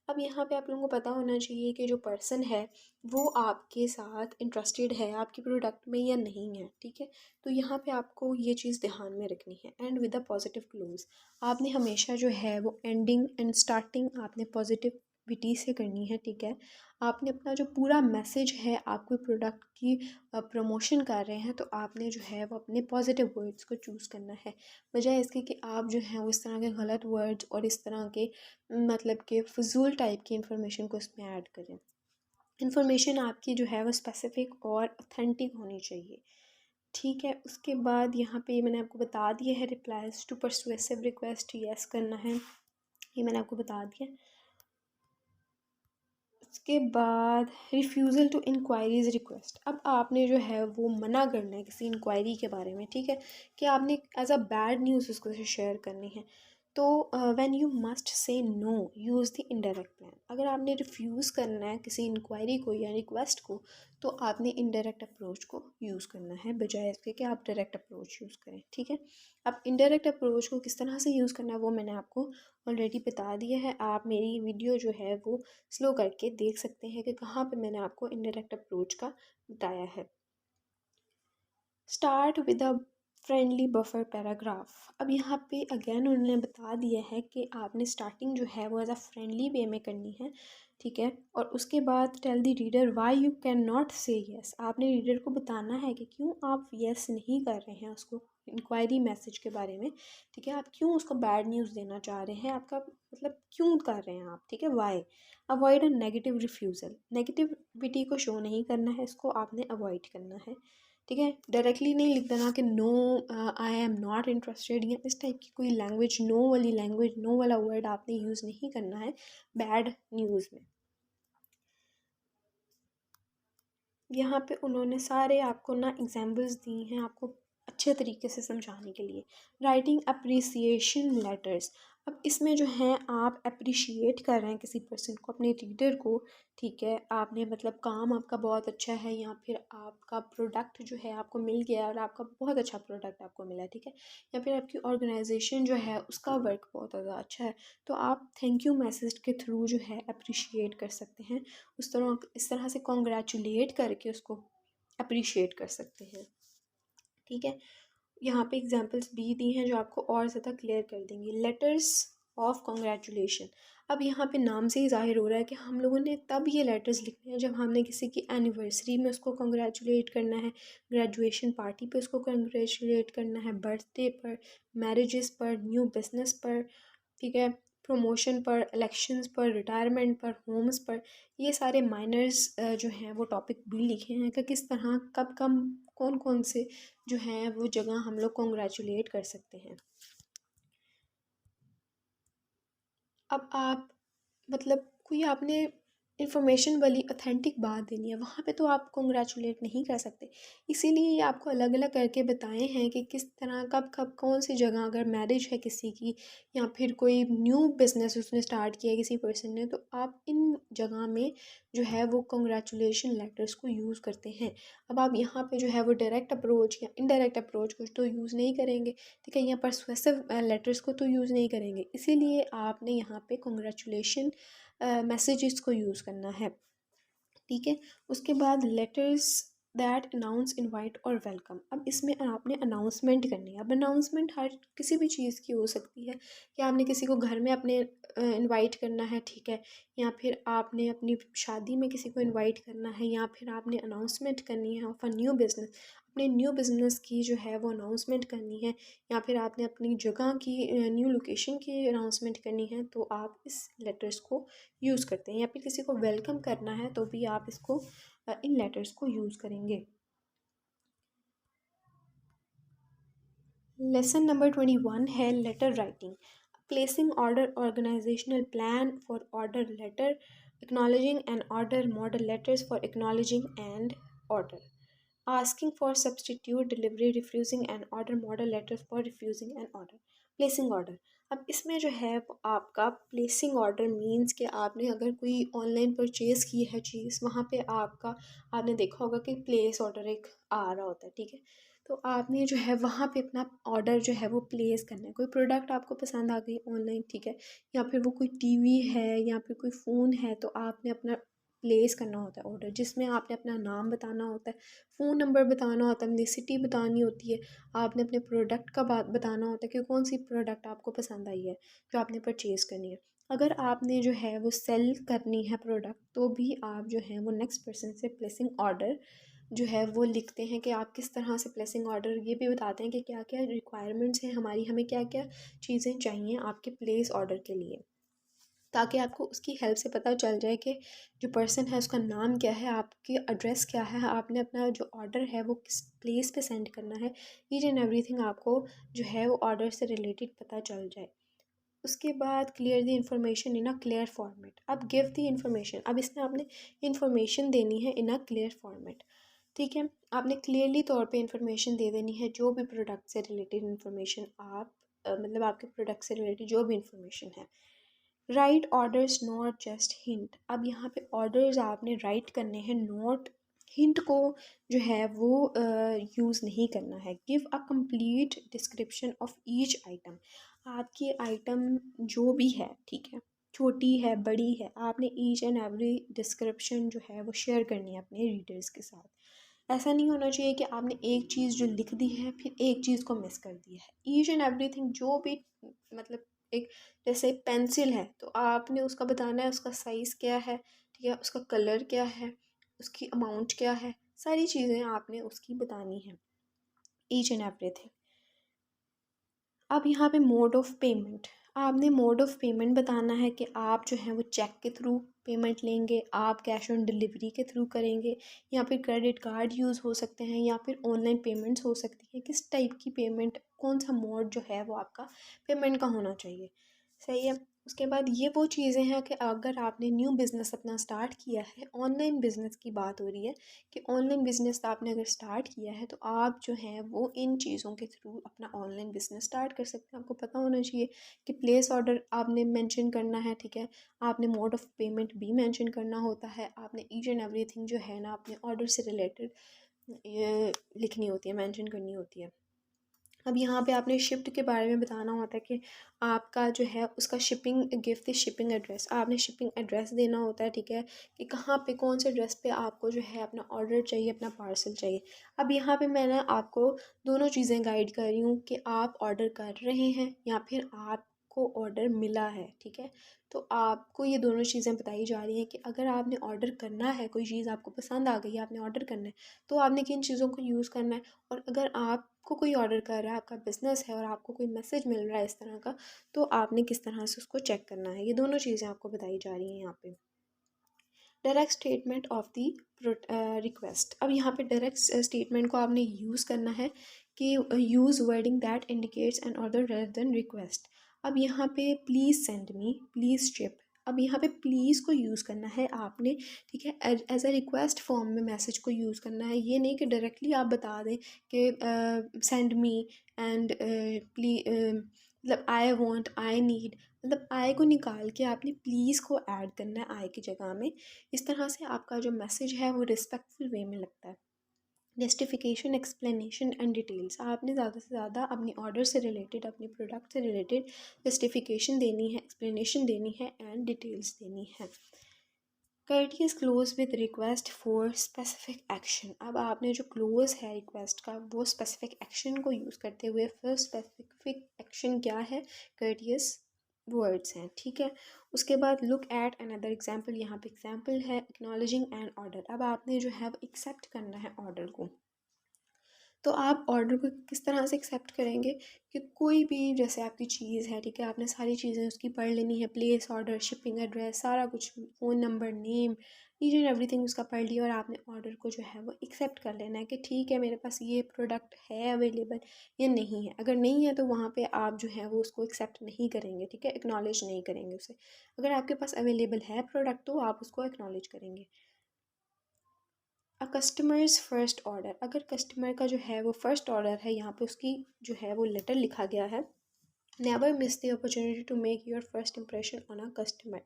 अब यहाँ पे आप लोगों को पता होना चाहिए कि जो पर्सन है वो आपके साथ इंटरेस्टेड है आपके प्रोडक्ट में या नहीं है, ठीक है। तो यहाँ पे आपको ये चीज़ ध्यान में रखनी है। And with a positive close, आपने हमेशा जो है वो एंडिंग एंड स्टार्टिंग आपने पॉजिटिविटी से करनी है, ठीक है। आपने अपना जो पूरा मैसेज है, आप कोई प्रोडक्ट की प्रमोशन कर रहे हैं, तो आपने जो है वो अपने पॉजिटिव वर्ड्स को चूज़ करना है, बजाय इसके कि आप जो है वो इस तरह के गलत वर्ड्स और इस तरह के मतलब कि फजूल टाइप की इंफॉर्मेशन को इसमें ऐड करें। इन्फॉर्मेशन आपकी जो है वो स्पेसिफिक और ऑथेंटिक होनी चाहिए। ठीक है, उसके बाद यहाँ पे मैंने आपको बता दिया है replies to persuasive request yes करना है, ये मैंने आपको बता दिया। उसके बाद रिफ्यूज़ल टू इंक्वायरीज़ रिक्वेस्ट, अब आपने जो है वो मना करना है किसी इंक्वायरी के बारे में, ठीक है, कि आपने एज अ बैड न्यूज़ उसको से शेयर करनी है। तो when you must say no use the indirect plan, अगर आपने रिफ्यूज़ करना है किसी इंक्वायरी को या रिक्वेस्ट को तो आपने इनडायरेक्ट अप्रोच को यूज़ करना है बजाय इसके कि आप डायरेक्ट अप्रोच यूज़ करें। ठीक है, अब इनडायरेक्ट अप्रोच को किस तरह से यूज़ करना है वो मैंने आपको ऑलरेडी बता दिया है। आप मेरी वीडियो जो है वो स्लो करके देख सकते हैं कि कहाँ पे मैंने आपको इनडायरेक्ट अप्रोच का बताया है। Start with a friendly buffer paragraph, अब यहाँ पे अगेन उन्होंने बता दिया है कि आपने स्टार्टिंग जो है वो एज अ फ्रेंडली वे में करनी है। ठीक है, और उसके बाद tell the reader why you can not say yes, आपने रीडर को बताना है कि क्यों आप यस नहीं कर रहे हैं उसको इंक्वायरी मैसेज के बारे में। ठीक है, आप क्यों उसको बैड न्यूज़ देना चाह रहे हैं, आपका मतलब क्यों कर रहे हैं आप। ठीक है, why. Avoid a negative refusal, negativity को शो नहीं करना है, इसको आपने अवॉइड करना है। ठीक है, डायरेक्टली नहीं लिख देना कि no I am not interested, या इस टाइप की कोई लैंग्वेज, नो वाली लैंग्वेज, नो वाला वर्ड आपने यूज़ नहीं करना है बैड न्यूज़ में। यहाँ पे उन्होंने सारे आपको ना एग्जाम्पल्स दिए हैं आपको अच्छे तरीके से समझाने के लिए। राइटिंग अप्रिसिएशन लेटर्स, अब इसमें जो है आप अप्रिशिएट कर रहे हैं किसी पर्सन को, अपने रीडर को। ठीक है, आपने मतलब काम आपका बहुत अच्छा है या फिर आपका प्रोडक्ट जो है आपको मिल गया और आपका बहुत अच्छा प्रोडक्ट आपको मिला है। ठीक है, या फिर आपकी ऑर्गेनाइजेशन जो है उसका वर्क बहुत ज़्यादा अच्छा है, तो आप थैंक यू मैसेज के थ्रू जो है अप्रिशिएट कर सकते हैं। इस तरह से कॉन्ग्रेचुलेट करके उसको अप्रिशिएट कर सकते हैं। ठीक है, यहाँ पे एग्जांपल्स भी दी हैं जो आपको और ज़्यादा क्लियर कर देंगी। लेटर्स ऑफ कॉन्ग्रेचुलेशन, अब यहाँ पे नाम से ही जाहिर हो रहा है कि हम लोगों ने तब ये लेटर्स लिखने हैं जब हमने किसी की एनिवर्सरी में उसको कॉन्ग्रेचुलेट करना है, ग्रेजुएशन पार्टी पे उसको कॉन्ग्रेचुलेट करना है, बर्थडे पर, मैरिजेस पर, न्यू बिजनेस पर। ठीक है, प्रमोशन पर, इलेक्शंस पर, रिटायरमेंट पर, होम्स पर, ये सारे माइनर्स जो हैं वो टॉपिक भी लिखे हैं कि किस तरह कब कब कौन कौन से जो हैं वो जगह हम लोग कॉन्ग्रेचुलेट कर सकते हैं। अब आप मतलब कोई आपने इन्फॉर्मेशन वाली ऑथेंटिक बात देनी है, वहाँ पे तो आप कॉन्ग्रेचुलेट नहीं कर सकते। इसीलिए ये आपको अलग अलग करके बताए हैं कि किस तरह कब कब कौन सी जगह, अगर मैरिज है किसी की या फिर कोई न्यू बिज़नेस उसने स्टार्ट किया है किसी पर्सन ने, तो आप इन जगह में जो है वो कॉन्ग्रेचुलेशन लेटर्स को यूज़ करते हैं। अब आप यहाँ पे जो है वो डायरेक्ट अप्रोच या इनडायरेक्ट अप्रोच को तो यूज़ नहीं करेंगे। ठीक है, या परसुएसिव लेटर्स को तो यूज़ नहीं करेंगे, इसीलिए आपने यहाँ पे कॉन्ग्रेचुलेशन मैसेजेस को यूज़ करना है। ठीक है, उसके बाद लेटर्स दैट अनाउंस इनवाइट और वेलकम, अब इसमें आपने अनाउंसमेंट करनी है। अब अनाउंसमेंट हर किसी भी चीज़ की हो सकती है कि आपने किसी को घर में अपने इनवाइट करना है। ठीक है, या फिर आपने अपनी शादी में किसी को इनवाइट करना है, या फिर आपने अनाउंसमेंट करनी है ऑफ अ न्यू बिज़नेस, अपने न्यू बिज़नेस की जो है वो अनाउंसमेंट करनी है, या फिर आपने अपनी जगह की न्यू लोकेशन की अनाउंसमेंट करनी है, तो आप इस लेटर्स को यूज़ करते हैं। या फिर किसी को वेलकम करना है तो भी आप इसको इन लेटर्स को यूज़ करेंगे। लेसन नंबर 21 है letter writing. Placing order, organizational plan for order letter, acknowledging and order, model letters for acknowledging and order, asking for substitute delivery, refusing an order, model letters for refusing an order, placing order। अब इसमें जो है वो आपका placing order means कि आपने अगर कोई ऑनलाइन परचेज़ की है चीज़, वहाँ पे आपका आपने देखा होगा कि प्लेस ऑर्डर एक आ रहा होता है। ठीक है, तो आपने जो है वहाँ पे अपना ऑर्डर जो है वो प्लेस करना है। कोई प्रोडक्ट आपको पसंद आ गई ऑनलाइन, ठीक है, या फिर वो कोई टीवी है या फिर कोई फ़ोन है, तो आपने अपना प्लेस करना होता है ऑर्डर, जिसमें आपने अपना नाम बताना होता है, फ़ोन नंबर बताना होता है, अपनी सिटी बतानी होती है, आपने अपने प्रोडक्ट का बात बताना होता है कि कौन सी प्रोडक्ट आपको पसंद आई है जो आपने परचेज़ करनी है। अगर आपने जो है वो सेल करनी है प्रोडक्ट, तो भी आप जो है वो नेक्स्ट पर्सन से प्लेसिंग ऑर्डर जो है वो लिखते हैं कि आप किस तरह से प्लेसिंग ऑर्डर, ये भी बताते हैं कि क्या क्या रिक्वायरमेंट्स हैं हमारी, हमें क्या क्या चीज़ें चाहिए आपके प्लेस ऑर्डर के लिए। ताकि आपको उसकी हेल्प से पता चल जाए कि जो पर्सन है उसका नाम क्या है, आपकी एड्रेस क्या है, आपने अपना जो ऑर्डर है वो किस प्लेस पे सेंड करना है। ईच एंड एवरीथिंग आपको जो है वो ऑर्डर से रिलेटेड पता चल जाए। उसके बाद clear the information in a clear format. अब गिव द इंफॉर्मेशन, अब इसमें आपने इंफॉर्मेशन देनी है इन अ क्लियर फॉर्मेट। ठीक है, आपने क्लियरली तौर पे इंफॉर्मेशन दे देनी है, जो भी प्रोडक्ट से रिलेटेड इंफॉर्मेशन आप मतलब आपके प्रोडक्ट से रिलेटेड जो भी इंफॉर्मेशन है। Right orders not just hint. अब यहाँ पे ऑर्डर्स आपने राइट करने हैं, नोट हिंट को जो है वो यूज़ नहीं करना है। Give a complete description of each item. आपकी आइटम जो भी है, ठीक है, छोटी है बड़ी है, आपने ईच एंड एवरी डिस्क्रिप्शन जो है वो शेयर करनी है अपने रीडर्स के साथ। ऐसा नहीं होना चाहिए कि आपने एक चीज़ जो लिख दी है फिर एक चीज़ को मिस कर दिया है। ईच एंड एवरीथिंग जो भी मतलब एक, जैसे पेंसिल है तो आपने उसका बताना है उसका साइज़ क्या है, ठीक है, उसका कलर क्या है, उसकी अमाउंट क्या है, सारी चीज़ें आपने उसकी बतानी है, ईच एंड एवरीथिंग। अब यहाँ पे मोड ऑफ़ पेमेंट, आपने मोड ऑफ़ पेमेंट बताना है कि आप जो है वो चेक के थ्रू पेमेंट लेंगे, आप कैश ऑन डिलीवरी के थ्रू करेंगे, या फिर क्रेडिट कार्ड यूज़ हो सकते हैं, या फिर ऑनलाइन पेमेंट्स हो सकती हैं। किस टाइप की पेमेंट, कौन सा मोड जो है वो आपका पेमेंट का होना चाहिए। सही है। उसके बाद ये वो चीज़ें हैं कि अगर आपने न्यू बिज़नेस अपना स्टार्ट किया है, ऑनलाइन बिज़नेस की बात हो रही है कि ऑनलाइन बिज़नेस आपने अगर स्टार्ट किया है तो आप जो है वो इन चीज़ों के थ्रू अपना ऑनलाइन बिज़नेस स्टार्ट कर सकते हैं। आपको पता होना चाहिए कि प्लेस ऑर्डर आपने मेंशन करना है, ठीक है, आपने मोड ऑफ़ पेमेंट भी मेंशन करना होता है, आपने ईच एंड एवरीथिंग जो है ना अपने ऑर्डर से रिलेटेड लिखनी होती है, मेंशन करनी होती है। अब यहाँ पे आपने शिफ्ट के बारे में बताना होता है कि आपका जो है उसका shipping, give the shipping address, आपने शिपिंग एड्रेस देना होता है, ठीक है, कि कहाँ पे कौन से एड्रेस पे आपको जो है अपना ऑर्डर चाहिए, अपना पार्सल चाहिए। अब यहाँ पे मैं ना आपको दोनों चीज़ें गाइड कर रही हूँ कि आप ऑर्डर कर रहे हैं या फिर आपको ऑर्डर मिला है, ठीक है। तो आपको ये दोनों चीज़ें बताई जा रही हैं कि अगर आपने ऑर्डर करना है, कोई चीज़ आपको पसंद आ गई है, आपने ऑर्डर करना है, तो आपने किन चीज़ों को यूज़ करना है। और अगर आपको कोई ऑर्डर कर रहा है, आपका बिज़नेस है और आपको कोई मैसेज मिल रहा है इस तरह का, तो आपने किस तरह से उसको चेक करना है। ये दोनों चीज़ें आपको बताई जा रही हैं यहाँ पे। Direct statement of the request. अब यहाँ पे डायरेक्ट स्टेटमेंट को आपने यूज़ करना है कि use wording that indicates an order rather than request. अब यहाँ पे please send me, please ship. अब यहाँ पे प्लीज़ को यूज़ करना है आपने, ठीक है, एज अ रिक्वेस्ट फॉर्म में मैसेज को यूज़ करना है। ये नहीं कि डायरेक्टली आप बता दें कि सेंड मी एंड मतलब आई वॉन्ट, आई नीड, मतलब आई को निकाल के आपने प्लीज़ को ऐड करना है आई की जगह में। इस तरह से आपका जो मैसेज है वो रिस्पेक्टफुल वे में लगता है। जस्टिफिकेशन, एक्सप्लेनेशन एंड डिटेल्स, आपने ज़्यादा से ज़्यादा अपने ऑर्डर से रिलेटेड, अपने प्रोडक्ट से रिलेटेड जस्टिफिकेशन देनी है, एक्सप्लेनेशन देनी है एंड डिटेल्स देनी है। Courteous close with request for specific action. अब आपने जो क्लोज है रिक्वेस्ट का वो स्पेसिफिक एक्शन को यूज़ करते हुए, फिर स्पेसिफिक एक्शन क्या है, कर्टियस वर्ड्स हैं, ठीक है। उसके बाद लुक एट अनदर एग्जाम्पल, यहाँ पे एग्जाम्पल है एक्नॉलेजिंग एन ऑर्डर। अब आपने जो है वो एक्सेप्ट करना है ऑर्डर को। तो आप ऑर्डर को किस तरह से एक्सेप्ट करेंगे कि कोई भी जैसे आपकी चीज़ है, ठीक है, आपने सारी चीज़ें उसकी पढ़ लेनी है, प्लेस ऑर्डर, शिपिंग एड्रेस, सारा कुछ, phone number, name, each and everything उसका पढ़ लिया और आपने ऑर्डर को जो है वो एक्सेप्ट कर लेना है कि ठीक है मेरे पास ये प्रोडक्ट है अवेलेबल या नहीं है। अगर नहीं है तो वहाँ पे आप जो है वो उसको एक्सेप्ट नहीं करेंगे, ठीक है, एक्नॉलेज नहीं करेंगे उसे। अगर आपके पास अवेलेबल है प्रोडक्ट तो आप उसको एक्नॉलेज करेंगे। कस्टमर्स फर्स्ट ऑर्डर, अगर कस्टमर का जो है वो फर्स्ट ऑर्डर है, यहाँ पे उसकी जो है वो लेटर लिखा गया है। Never miss the opportunity to make your first impression on a customer.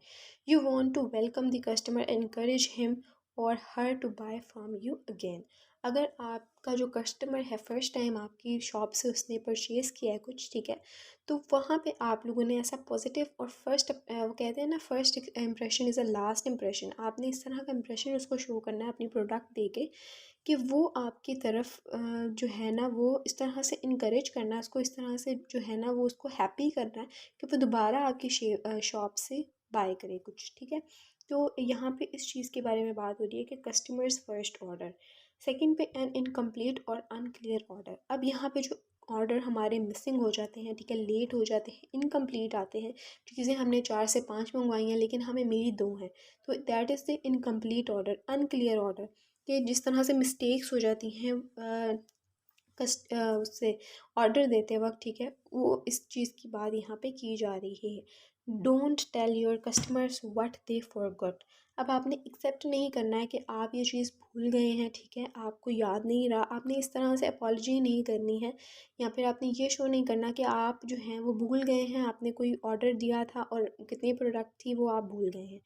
You want to welcome the customer, encourage him और her to buy from you again. अगर आपका जो कस्टमर है फर्स्ट टाइम आपकी शॉप से उसने परचेज़ किया है कुछ, ठीक है, तो वहाँ पे आप लोगों ने ऐसा पॉजिटिव और फर्स्ट, वो कहते हैं ना first impression is a last impression, आपने इस तरह का इम्प्रेशन उसको शो करना है अपनी प्रोडक्ट दे के कि वो आपकी तरफ जो है ना वो इस तरह से इनकरेज करना है उसको, इस तरह से जो है ना वो उसको हैप्पी करना है कि वो दोबारा आपकी शॉप से बाय करे कुछ, ठीक है। तो यहाँ पे इस चीज़ के बारे में बात हो रही है कि कस्टमर्स फर्स्ट ऑर्डर। सेकंड पे एन इनकम्प्लीट और अनक्लियर ऑर्डर। अब यहाँ पे जो ऑर्डर हमारे मिसिंग हो जाते हैं, ठीक है, लेट हो जाते हैं, इनकम्प्लीट आते हैं, चीज़ें हमने 4 से 5 मंगवाई हैं लेकिन हमें मिली 2 हैं, तो that is the incomplete order, unclear order. कि जिस तरह से मिस्टेक्स हो जाती हैं उससे ऑर्डर देते वक्त, ठीक है, वो इस चीज़ की बात यहाँ पे की जा रही है। Don't tell your customers what they forgot. अब आपने एक्सेप्ट नहीं करना है कि आप ये चीज़ भूल गए हैं, ठीक है, आपको याद नहीं रहा, आपने इस तरह से अपॉलजी नहीं करनी है, या फिर आपने ये शो नहीं करना कि आप जो हैं वो भूल गए हैं, आपने कोई ऑर्डर दिया था और कितनी प्रोडक्ट थी वो आप भूल गए हैं।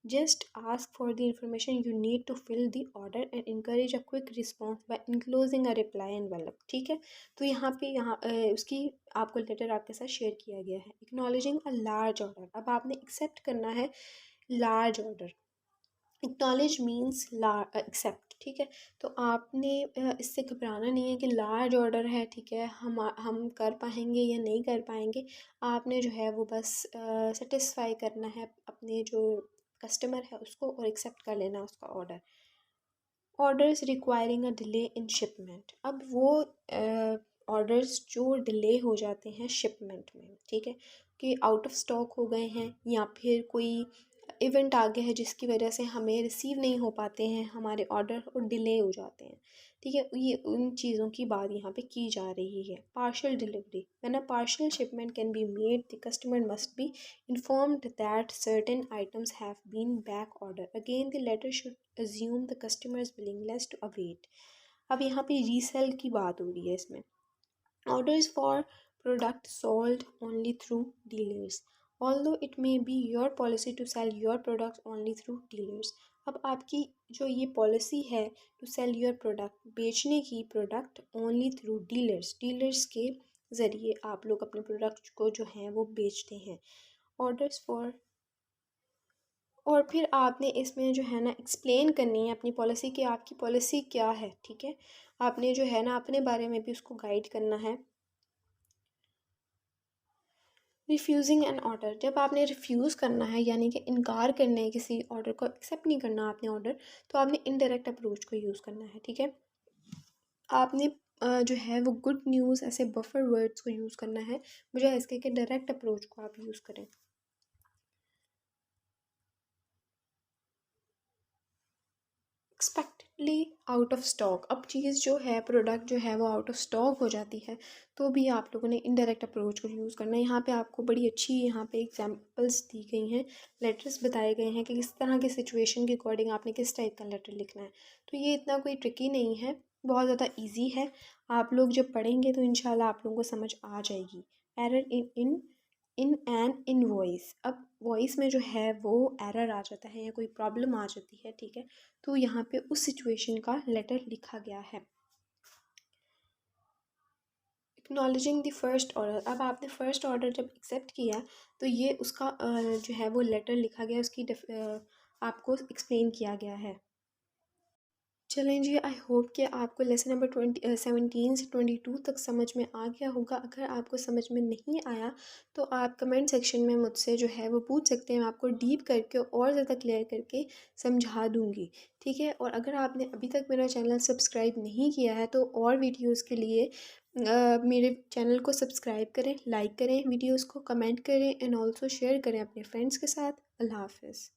Just ask for the information you need to fill the order and encourage a quick response by enclosing a reply envelope, ठीक है। तो यहाँ पे उसकी आपको लेटर आपके साथ शेयर किया गया है। Acknowledging a large order, अब आपने एक्सेप्ट करना है large order. Acknowledge means accept, ठीक है। तो आपने इससे घबराना नहीं है कि लार्ज ऑर्डर है, ठीक है, हम कर पाएंगे या नहीं कर पाएंगे। आपने जो है वो बस सेटिस्फाई करना है अपने जो कस्टमर है उसको और एक्सेप्ट कर लेना उसका order. Orders requiring a delay in shipment, अब वो ऑर्डर्स जो डिले हो जाते हैं शिपमेंट में, ठीक है, कि आउट ऑफ स्टॉक हो गए हैं या फिर कोई इवेंट आ गया है जिसकी वजह से हमें रिसीव नहीं हो पाते हैं हमारे ऑर्डर और डिले हो जाते हैं, ठीक है, ये उन चीज़ों की बात यहाँ पे की जा रही है। Partial delivery, when a partial shipment can be made the customer must be informed that certain items have been back ordered. Again, the letter should assume the customer's willingness to await. अब यहाँ पे resale की बात हो रही है इसमें। Orders for product sold only through dealers. Although it may be your policy to sell your products only through dealers. अब आपकी जो ये पॉलिसी है टू सेल योर प्रोडक्ट, बेचने की product only through dealers, dealers के ज़रिए आप लोग अपने प्रोडक्ट को जो हैं वो बेचते हैं। ऑर्डर्स फॉर, और फिर आपने इसमें जो है ना एक्सप्लेन करनी है अपनी पॉलिसी कि आपकी पॉलिसी क्या है, ठीक है, आपने जो है ना अपने बारे में भी उसको गाइड करना है। रिफ्यूज़िंग एन ऑर्डर, जब आपने रिफ्यूज़ करना है यानी कि इनकार करना है किसी ऑर्डर को, एक्सेप्ट नहीं करना आपने ऑर्डर, तो आपने इनडायरेक्ट अप्रोच को यूज़ करना है, ठीक है। आपने जो है वो गुड न्यूज़ ऐसे बफर वर्ड्स को यूज़ करना है, मुझे इसके कि डायरेक्ट अप्रोच को आप यूज़ करें। एक्सपेक्टेडली आउट ऑफ स्टॉक, अब चीज़ जो है प्रोडक्ट जो है वो आउट ऑफ स्टॉक हो जाती है तो भी आप लोगों ने इनडायरेक्ट अप्रोच को यूज़ करना है। यहाँ पे आपको बड़ी अच्छी यहाँ पे एग्जांपल्स दी गई हैं, लेटर्स बताए गए हैं कि किस तरह की सिचुएशन के अकॉर्डिंग आपने किस टाइप का लेटर लिखना है। तो ये इतना कोई ट्रिकी नहीं है, बहुत ज़्यादा ईजी है। आप लोग जब पढ़ेंगे तो इंशाल्लाह आप लोगों को समझ आ जाएगी। एरर इन एन इनवॉइस, अब वॉइस में जो है वो एरर आ जाता है या कोई प्रॉब्लम आ जाती है, ठीक है, तो यहाँ पे उस सिचुएशन का लेटर लिखा गया है। एक्नॉलेजिंग द फर्स्ट ऑर्डर, अब आपने फ़र्स्ट ऑर्डर जब एक्सेप्ट किया तो ये उसका जो है वो लेटर लिखा गया, उसकी आपको एक्सप्लेन किया गया है। चलें जी, आई होप कि आपको लेसन नंबर 17 से 22 तक समझ में आ गया होगा। अगर आपको समझ में नहीं आया तो आप कमेंट सेक्शन में मुझसे जो है वो पूछ सकते हैं, मैं आपको डीप करके और ज़्यादा क्लियर करके समझा दूँगी, ठीक है। और अगर आपने अभी तक मेरा चैनल सब्सक्राइब नहीं किया है तो और वीडियोज़ के लिए मेरे चैनल को सब्सक्राइब करें, लाइक करें वीडियोज़ को, कमेंट करें एंड ऑल्सो शेयर करें अपने फ्रेंड्स के साथ। अल्लाह हाफ़िज़।